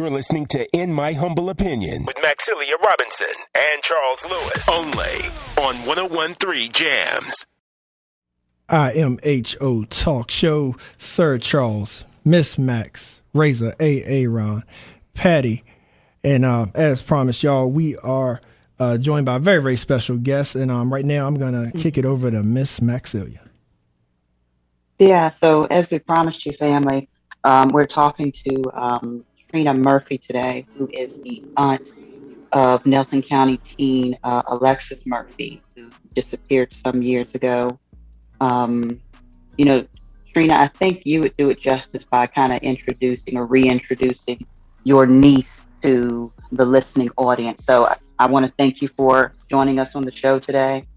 You're listening to In My Humble Opinion with Maxilia Robinson and Charles Lewis. Only on 101.3 Jams. IMHO Talk Show. Sir Charles, Miss Max, Razor, Ron, Patty. And as promised, y'all, we are joined by a very, very special guest. And right now I'm going to kick it over to Miss Maxilia. Yeah, so as we promised you, family, we're talking to Trina Murphy today, who is the aunt of Nelson County teen Alexis Murphy, who disappeared some years ago. You know, Trina, I think you would do it justice by kind of introducing or reintroducing your niece to the listening audience. So I want to thank you for joining us on the show today.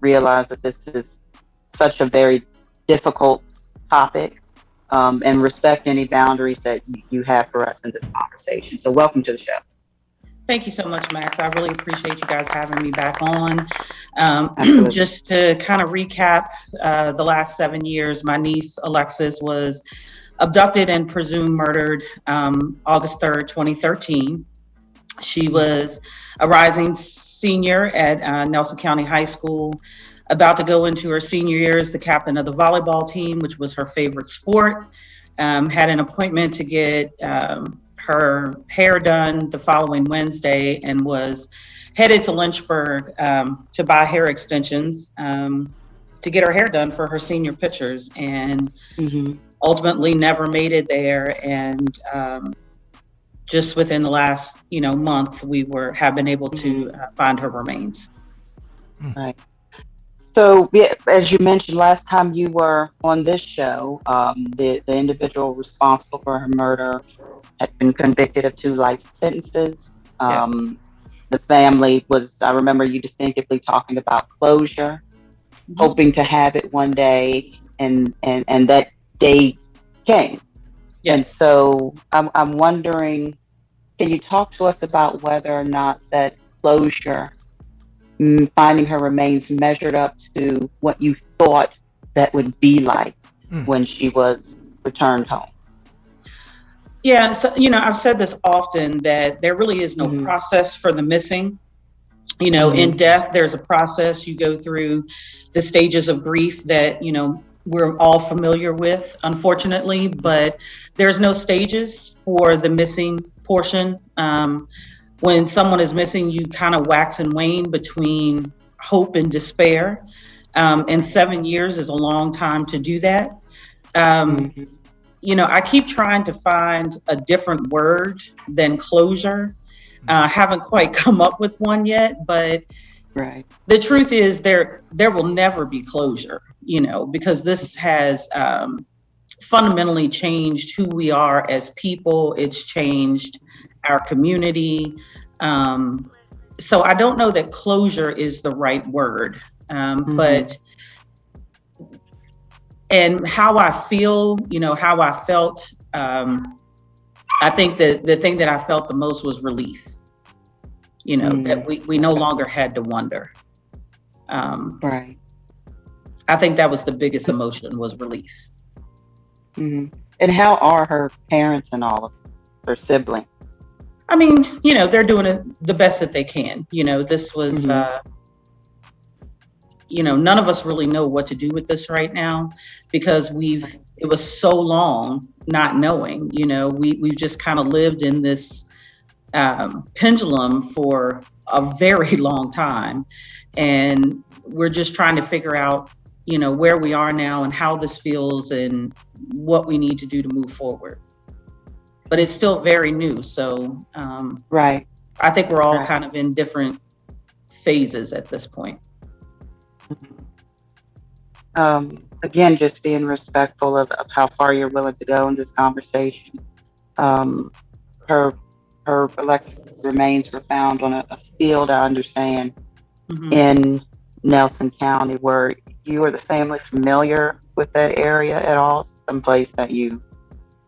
Realize that this is such a very difficult topic, and respect any boundaries that you have for us in this conversation. So welcome to the show. Thank you so much, Max. I really appreciate you guys having me back on. Just to kind of recap, the last 7 years, my niece Alexis was abducted and presumed murdered August 3rd, 2013. She was a rising senior at Nelson County High School, about to go into her senior year as the captain of the volleyball team, which was her favorite sport. Had an appointment to get her hair done the following Wednesday and was headed to Lynchburg to buy hair extensions to get her hair done for her senior pictures, and ultimately never made it there. And just within the last month, we have been able to find her remains. Right. So, yeah, as you mentioned last time you were on this show, the individual responsible for her murder had been convicted of 2 life sentences. The family was, I remember you distinctively talking about closure, hoping to have it one day, and that day came. Yes. And so I'm wondering, can you talk to us about whether or not that closure, finding her remains, measured up to what you thought that would be like when she was returned home? Yeah, so, I've said this often, that there really is no process for the missing. In death, there's a process. You go through the stages of grief that, we're all familiar with, unfortunately, but there's no stages for the missing portion. When someone is missing, you kind of wax and wane between hope and despair. And 7 years is a long time to do that. I keep trying to find a different word than closure. Haven't quite come up with one yet, but the truth is there will never be closure, because this has fundamentally changed who we are as people. It's changed our community. So I don't know that closure is the right word, but and how I feel, how I felt, I think that the thing that I felt the most was relief, that we no longer had to wonder. Right. I think that was the biggest emotion, was relief. And how are her parents and all of her siblings? I mean, they're doing the best that they can. This was, none of us really know what to do with this right now, because it was so long not knowing. We've just kind of lived in this pendulum for a very long time, and we're just trying to figure out, where we are now and how this feels and what we need to do to move forward. But it's still very new, so I think we're all kind of in different phases at this point. Again, just being respectful of how far you're willing to go in this conversation. Her Alexis remains were found on a field, I understand, in Nelson County. Were you or the family familiar with that area at all? Someplace that you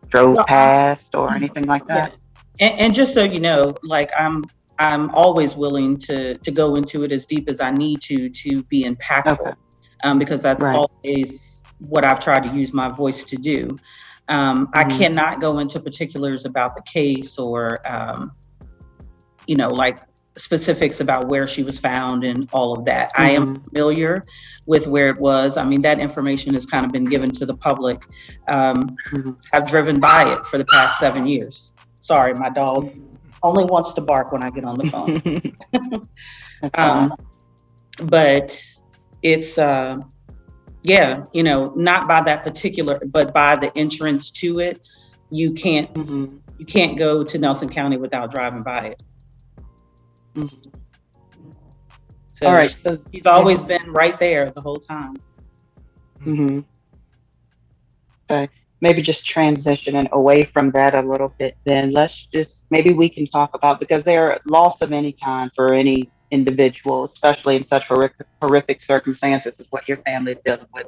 drove past or anything like that? Yeah. And just so you know, like I'm always willing to go into it as deep as I need to be impactful, because that's always what I've tried to use my voice to do. I cannot go into particulars about the case or, like specifics about where she was found and all of that. I am familiar with where it was. I mean, that information has kind of been given to the public. I've driven by it for the past 7 years. Sorry, my dog only wants to bark when I get on the phone. But it's, not by that particular, but by the entrance to it, you can't go to Nelson County without driving by it. So, all right, so she's always been right there the whole time. Okay, maybe just transitioning away from that a little bit. Then maybe we can talk about, because there loss of any kind for any individual, especially in such horrific circumstances as what your family is dealing with,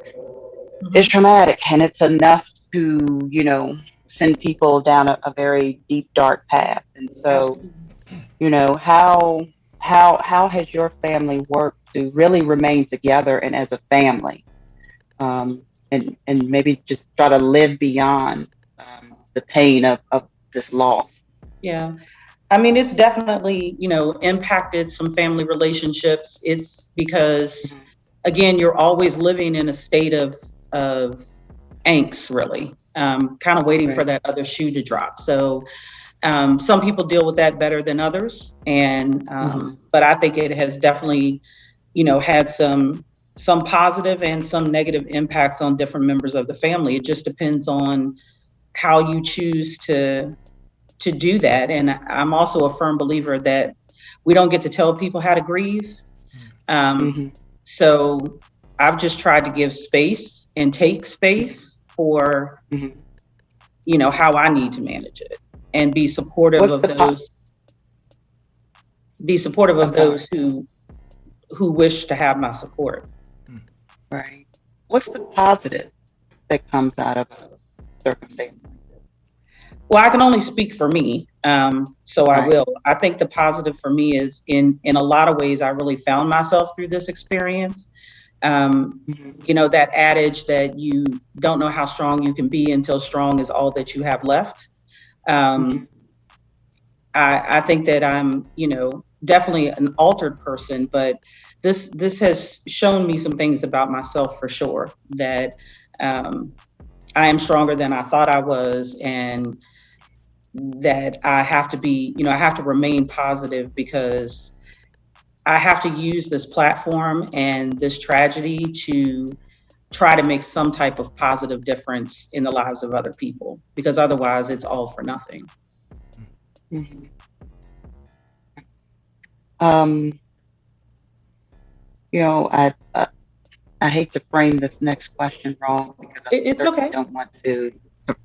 is traumatic, and it's enough to send people down a very deep, dark path. And so, how has your family worked to really remain together and as a family, and maybe just try to live beyond the pain of this loss? Yeah. I mean, it's definitely, impacted some family relationships. It's because, again, you're always living in a state of angst, really, kind of waiting for that other shoe to drop. So some people deal with that better than others. And but I think it has definitely, had some positive and some negative impacts on different members of the family. It just depends on how you choose to do that. And I'm also a firm believer that we don't get to tell people how to grieve. So I've just tried to give space and take space for, how I need to manage it, and be supportive of those who wish to have my support. Right. What's the positive that comes out of a circumstance? Well, I can only speak for me, so I will. I think the positive for me is in a lot of ways, I really found myself through this experience. That adage that you don't know how strong you can be until strong is all that you have left. I think that I'm, definitely an altered person, but this has shown me some things about myself for sure, that I am stronger than I thought I was, and that I have to be, I have to remain positive, because I have to use this platform and this tragedy to try to make some type of positive difference in the lives of other people, because otherwise it's all for nothing. I hate to frame this next question wrong, because it's okay. I don't want to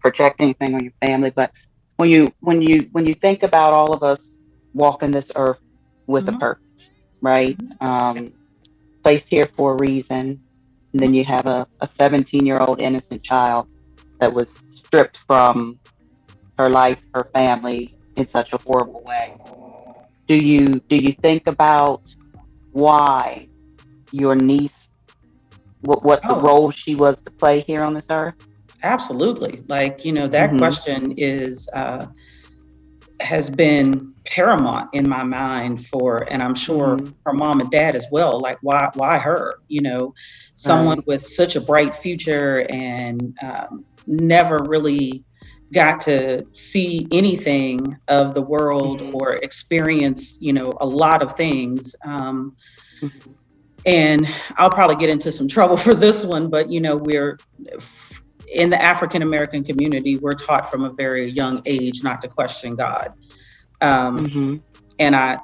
project anything on your family, but when you think about all of us walking this earth with a purpose, right? Placed here for a reason, and then you have a 17-year-old innocent child that was stripped from her life, her family, in such a horrible way. Do you think about why your niece, what the role she was to play here on this earth? Absolutely. That question has been paramount in my mind and I'm sure her mom and dad as well. Like, why her? Someone with such a bright future and never really got to see anything of the world or experience, a lot of things. And I'll probably get into some trouble for this one, but we're in the African American community, we're taught from a very young age not to question God. And I,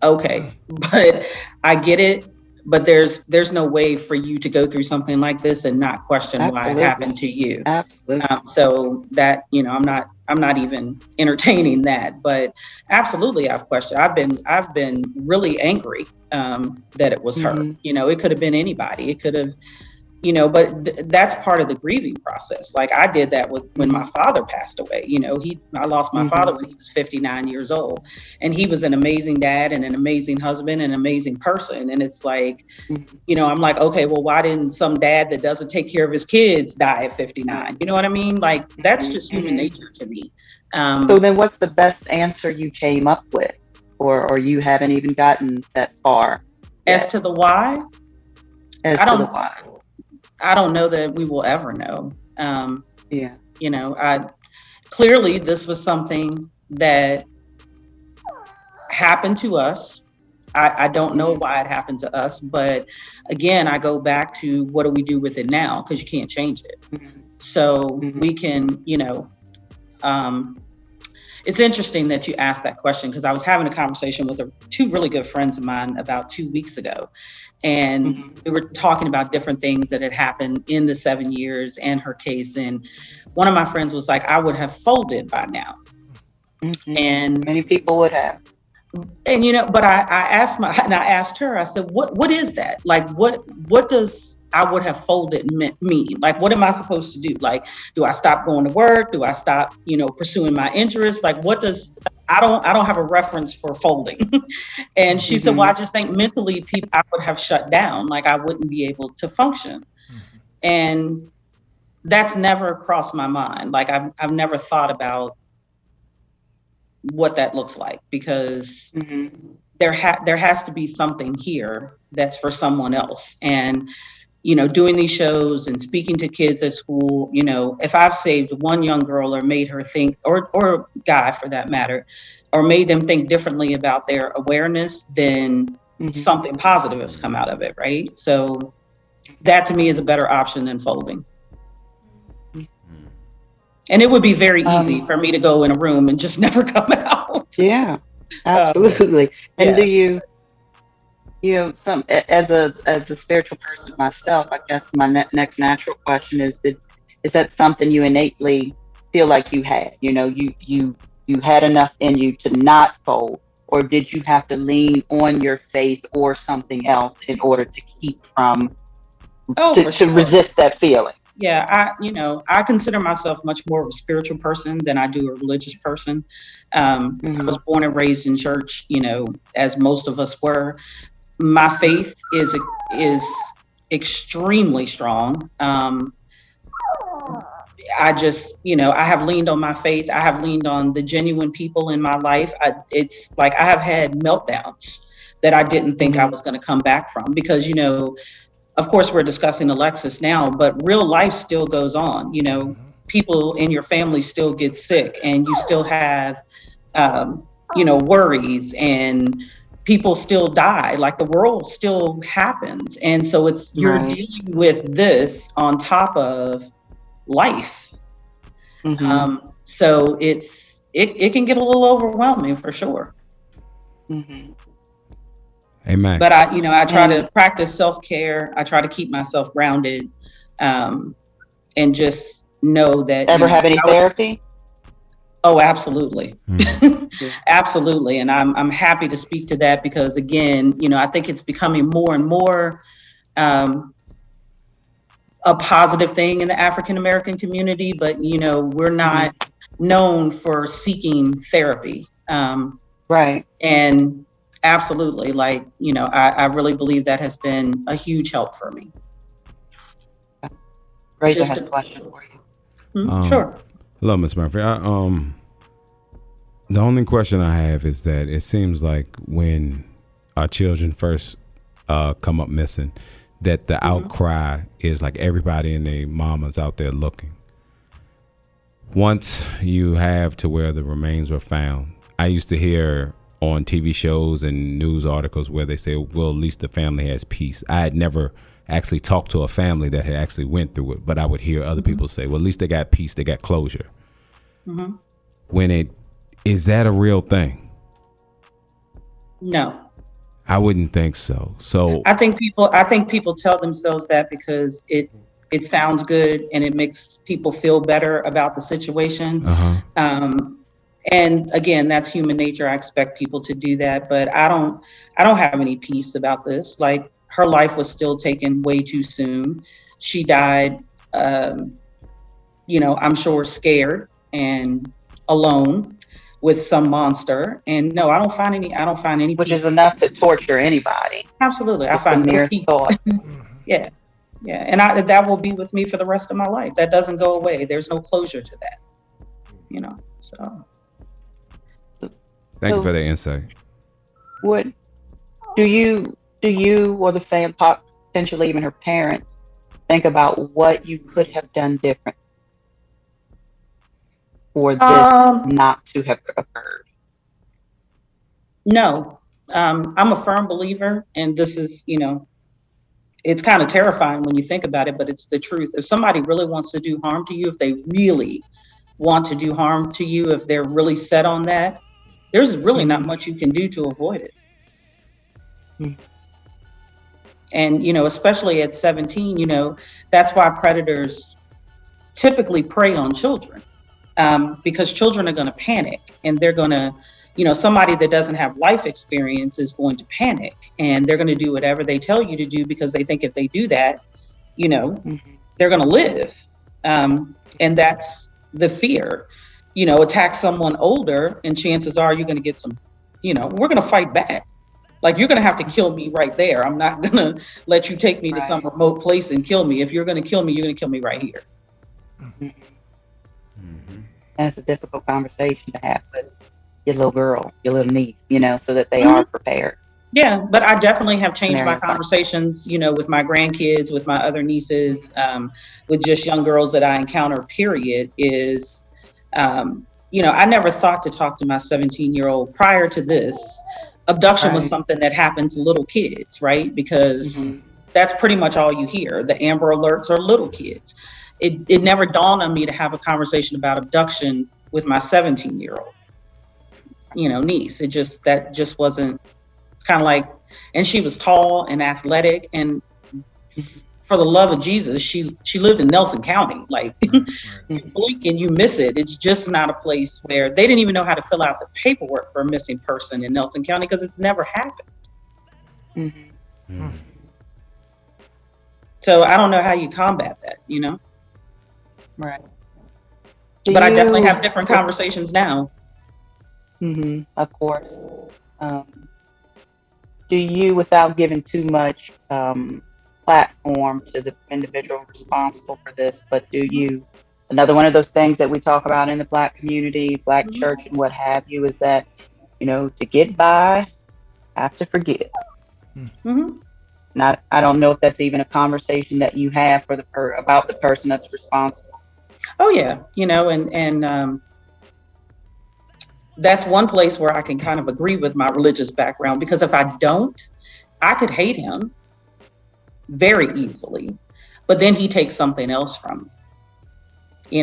okay, but I get it. But there's no way for you to go through something like this and not question why it happened to you. Absolutely. So that, I'm not even entertaining that, but absolutely I've questioned. I've been really angry that it was her. It could have been anybody. It could have but that's part of the grieving process. Like I did that when my father passed away. I lost my father when he was 59 years old, and he was an amazing dad and an amazing husband and an amazing person. And it's like, I'm like, okay, well, why didn't some dad that doesn't take care of his kids die at 59? You know what I mean? Like that's just human nature to me. So then what's the best answer you came up with, or you haven't even gotten that far yet? As to the why? I don't know that we will ever know. Clearly this was something that happened to us. I don't know why it happened to us, but again, I go back to what do we do with it now? Because you can't change it. So we can, it's interesting that you asked that question, because I was having a conversation with two really good friends of mine about 2 weeks ago. And we were talking about different things that had happened in the 7 years and her case. And one of my friends was like, I would have folded by now. And many people would have. And, but I asked her, I said, what is that? Like, what does I would have folded mean? Like, what am I supposed to do? Like, do I stop going to work? Do I stop, pursuing my interests? Like, I don't have a reference for folding. And she said, well, I just think mentally I would have shut down. Like I wouldn't be able to function. And that's never crossed my mind. Like I've never thought about what that looks like, because there has to be something here that's for someone else. And, doing these shows and speaking to kids at school, if I've saved one young girl or made her think, or guy for that matter, or made them think differently about their awareness, then something positive has come out of it, right? So that to me is a better option than folding. And it would be very easy for me to go in a room and just never come out. Yeah, absolutely. And do you, as a spiritual person myself, I guess my next natural question is that something you innately feel like you had? You had enough in you to not fold, or did you have to lean on your faith or something else in order to keep from to resist that feeling? Yeah, I consider myself much more of a spiritual person than I do a religious person. I was born and raised in church, as most of us were. My faith is extremely strong. I just, I have leaned on my faith. I have leaned on the genuine people in my life. It's like I have had meltdowns that I didn't think I was going to come back from, because, of course, we're discussing Alexis now, but real life still goes on. People in your family still get sick, and you still have, worries, and people still die. Like the world still happens. And so you're dealing with this on top of life. So it can get a little overwhelming for sure. Amen. But I try to practice self-care. I try to keep myself grounded, and just know that. Ever have any therapy? Oh, absolutely. Absolutely. And I'm happy to speak to that, because again, I think it's becoming more and more a positive thing in the African-American community, but we're not known for seeking therapy. Right. And absolutely, I really believe that has been a huge help for me. Razor has a question for you. Sure. Hello, Ms. Murphy. The only question I have is that it seems like when our children first come up missing, that the outcry is like everybody and their mamas out there looking. Once you have to where the remains were found, I used to hear on TV shows and news articles where they say, well, at least the family has peace. I had never actually talked to a family that had actually went through it, but I would hear other people say, well, at least they got peace, they got closure. Is that a real thing? No. I wouldn't think so. So I think people tell themselves that because it sounds good and it makes people feel better about the situation. And again, that's human nature. I expect people to do that, but I don't have any peace about this. Like, her life was still taken way too soon. she died, I'm sure scared and alone with some monster. And no, I don't find any Which peace. is enough to torture anybody. Absolutely. Just I find the mere no peace. thought. Yeah. Yeah. And that will be with me for the rest of my life. That doesn't go away. There's no closure to that, so. Thank you for that insight. What do you or the family, potentially even her parents, think about what you could have done different for this not to have occurred? No, I'm a firm believer, and this is, it's kind of terrifying when you think about it, but it's the truth. If somebody really wants to do harm to you, if they really want to do harm to you, if they're really set on that, there's really not much you can do to avoid it. And, especially at 17, that's why predators typically prey on children, because children are going to panic, and they're going to, somebody that doesn't have life experience is going to panic, and they're going to do whatever they tell you to do because they think if they do that, they're going to live. And that's the fear. Attack someone older, and chances are you're going to get some, we're going to fight back. Like, you're going to have to kill me right there. I'm not going to let you take me to some remote place and kill me. If you're going to kill me, you're going to kill me right here. And it's a difficult conversation to have with your little girl, your little niece, so that they are prepared. Yeah, but I definitely have changed my conversations, with my grandkids, with my other nieces, with just young girls that I encounter, period, is, I never thought to talk to my 17-year-old prior to this. Abduction was something that happened to little kids, right? Because that's pretty much all you hear. The Amber Alerts are little kids. It never dawned on me to have a conversation about abduction with my 17-year-old, niece. That just wasn't, kind of like, and she was tall and athletic, and for the love of Jesus, she lived in Nelson County. Like, you blink and you miss it. It's just not a place where they didn't even know how to fill out the paperwork for a missing person in Nelson County because it's never happened. So I don't know how you combat that, Right. But I definitely have different conversations now. Of course. Do you, without giving too much platform to the individual responsible for this, but do you, another one of those things that we talk about in the Black community, Black church and what have you, is that, to get by, have to forget. Not, I don't know if that's even a conversation that you have about the person that's responsible. Oh yeah, and that's one place where I can kind of agree with my religious background, because if I don't, I could hate him very easily, but then he takes something else from me.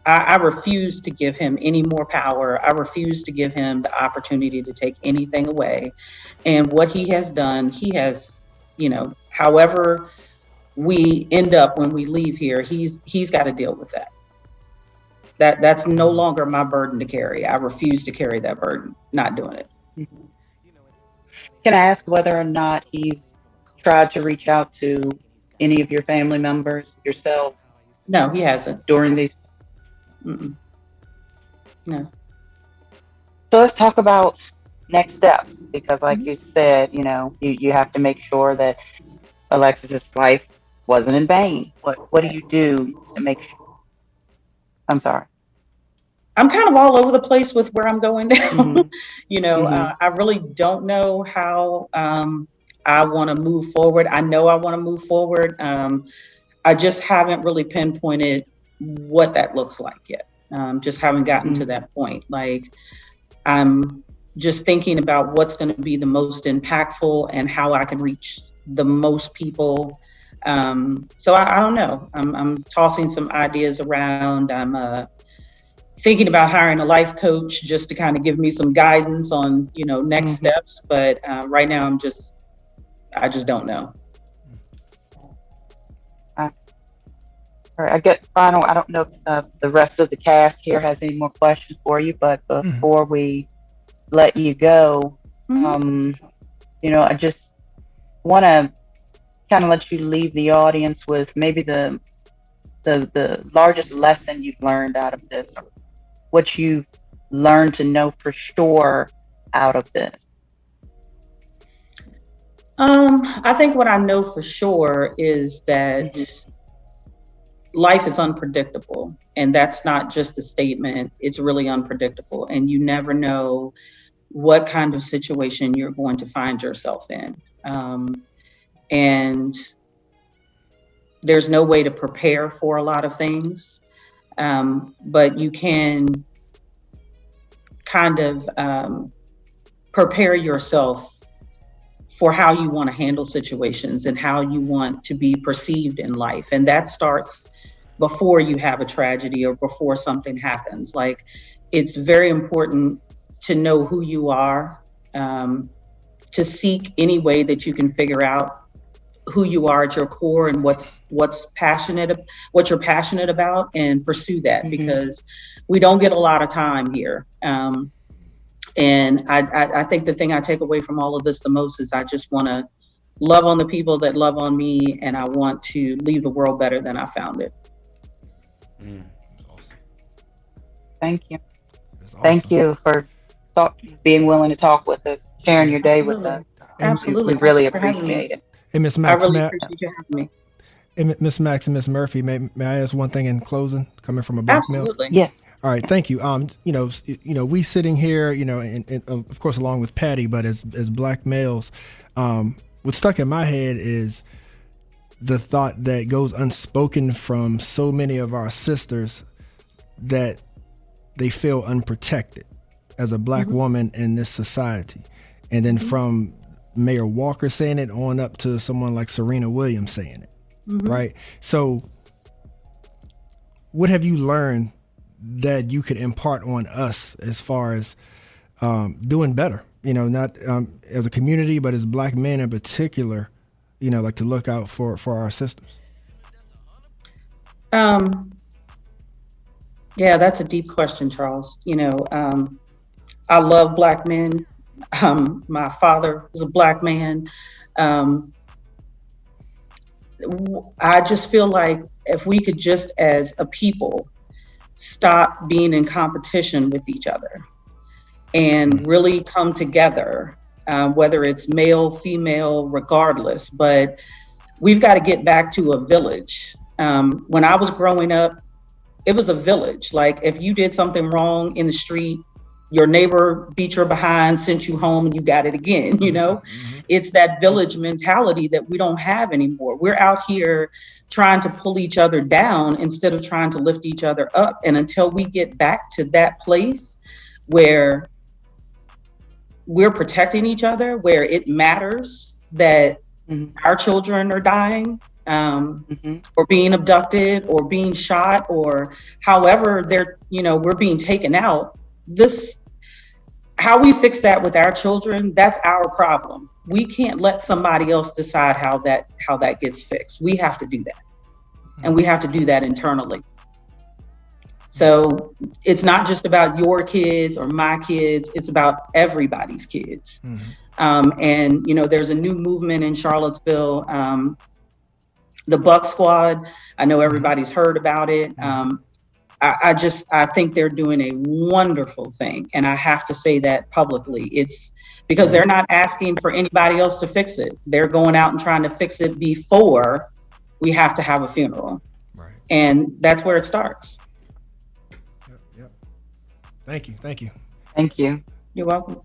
I refuse to give him any more power. I refuse to give him the opportunity to take anything away. And what he has done, he has, however we end up when we leave here, he's got to deal with that. That's no longer my burden to carry. I refuse to carry that burden. Not doing it. Can I ask whether or not he's tried to reach out to any of your family members, yourself? No, he hasn't. During these? No. So let's talk about next steps, because like you said, you have to make sure that Alexis's life wasn't in vain. What do you do to make sure? I'm sorry. I'm kind of all over the place with where I'm going now. I really don't know how I want to move forward. I know I want to move forward. I just haven't really pinpointed what that looks like yet. Just haven't gotten to that point. Like, I'm just thinking about what's going to be the most impactful and how I can reach the most people. So I don't know. I'm tossing some ideas around. I'm thinking about hiring a life coach just to kind of give me some guidance on, next steps. But right now I just don't know. All right, I get final. I don't know if the rest of the cast here has any more questions for you, but before we let you go, I just want to kind of let you leave the audience with maybe the largest lesson you've learned out of this, or what you've learned to know for sure out of this. I think what I know for sure is that life is unpredictable, and that's not just a statement. It's really unpredictable, and you never know what kind of situation you're going to find yourself in. And there's no way to prepare for a lot of things, but you can kind of prepare yourself for how you want to handle situations and how you want to be perceived in life. And that starts before you have a tragedy or before something happens. Like, it's very important to know who you are, to seek any way that you can figure out who you are at your core and what you're passionate about, and pursue that, because we don't get a lot of time here. And I think the thing I take away from all of this the most is I just want to love on the people that love on me, and I want to leave the world better than I found it. That's awesome. Thank you. That's awesome. Thank you for being willing to talk with us, sharing your day with us. Absolutely. We really appreciate it. Hey, Miss I Max, really appreciate you having me. hey, Miss Max and Miss Murphy, may I ask one thing in closing, coming from a black male? Absolutely. Yes. All right, thank you. We sitting here, and of course along with Patty, but as black males, what's stuck in my head is the thought that goes unspoken from so many of our sisters, that they feel unprotected as a black woman in this society. And then from Mayor Walker saying it on up to someone like Serena Williams saying it, right? So what have you learned that you could impart on us as far as doing better, not as a community, but as black men in particular, like to look out for our sisters? Yeah, that's a deep question, Charles. I love black men. My father was a black man. I just feel like if we could just, as a people, stop being in competition with each other and really come together, whether it's male, female, regardless, but we've got to get back to a village. When I was growing up, it was a village. Like, if you did something wrong in the street, your neighbor beat your behind, sent you home, and you got it again. It's that village mentality that we don't have anymore. We're out here trying to pull each other down instead of trying to lift each other up. And until we get back to that place where we're protecting each other, where it matters that our children are dying, or being abducted or being shot, or however we're being taken out, how we fix that with our children, that's our problem. We can't let somebody else decide how that gets fixed. We have to do that. And we have to do that internally. So it's not just about your kids or my kids, it's about everybody's kids. And there's a new movement in Charlottesville, the Buck Squad. I know everybody's heard about it. I think they're doing a wonderful thing. And I have to say that publicly. It's because they're not asking for anybody else to fix it. They're going out and trying to fix it before we have to have a funeral. Right. And that's where it starts. Yep. Thank you. Thank you. You're welcome.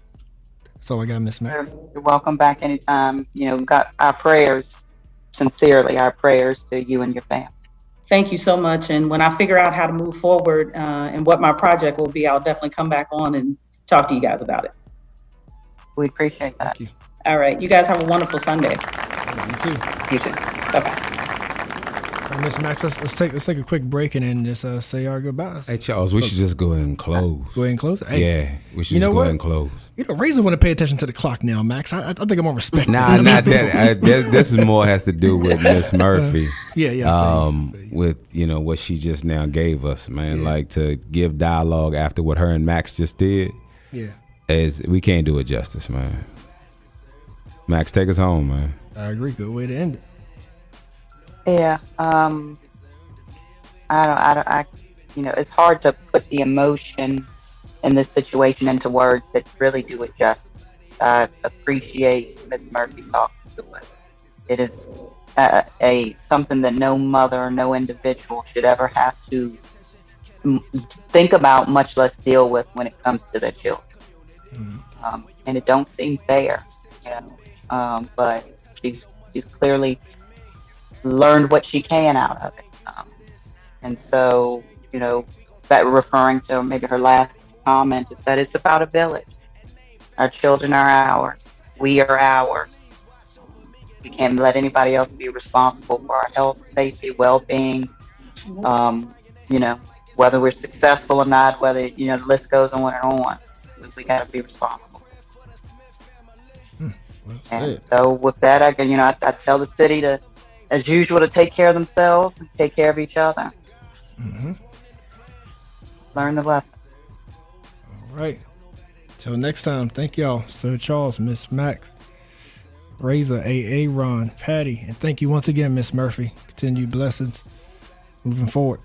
That's all I got, Miss Max. You're welcome back anytime. Got our prayers, sincerely, our prayers to you and your family. Thank you so much. And when I figure out how to move forward and what my project will be, I'll definitely come back on and talk to you guys about it. We appreciate that. Thank you. All right. You guys have a wonderful Sunday. You too. You too. Bye-bye. Miss Max, let's take a quick break and then just say our goodbyes. Hey, Charles, we should just go ahead and close. Go ahead and close? Hey, yeah, we should just go ahead and close. Razor want to pay attention to the clock now, Max. I think I'm gonna respect Nah, that. not that. This is more has to do with Miss Murphy. Yeah. With what she just now gave us, man. Yeah. Like, to give dialogue after what her and Max just did. Yeah. We can't do it justice, man. Max, take us home, man. I agree. Good way to end it. Yeah. It's hard to put the emotion in this situation into words that really do it justice. I appreciate Miss Murphy talking to us. It is a something that no mother or no individual should ever have to think about, much less deal with when it comes to their children. And it don't seem fair, you know. But she's clearly learned what she can out of it. And so, that referring to maybe her last comment is that it's about a village. Our children are ours. We are ours. We can't let anybody else be responsible for our health, safety, well-being. You know, whether we're successful or not, whether, the list goes on and on. We got to be responsible. Well And said. so with that, I tell the city to, as usual, to take care of themselves and take care of each other. Learn the lesson. All right. Till next time, thank y'all, Sir Charles, Miss Max, Razor, AA, Ron, Patty, and thank you once again, Miss Murphy. Continued blessings moving forward.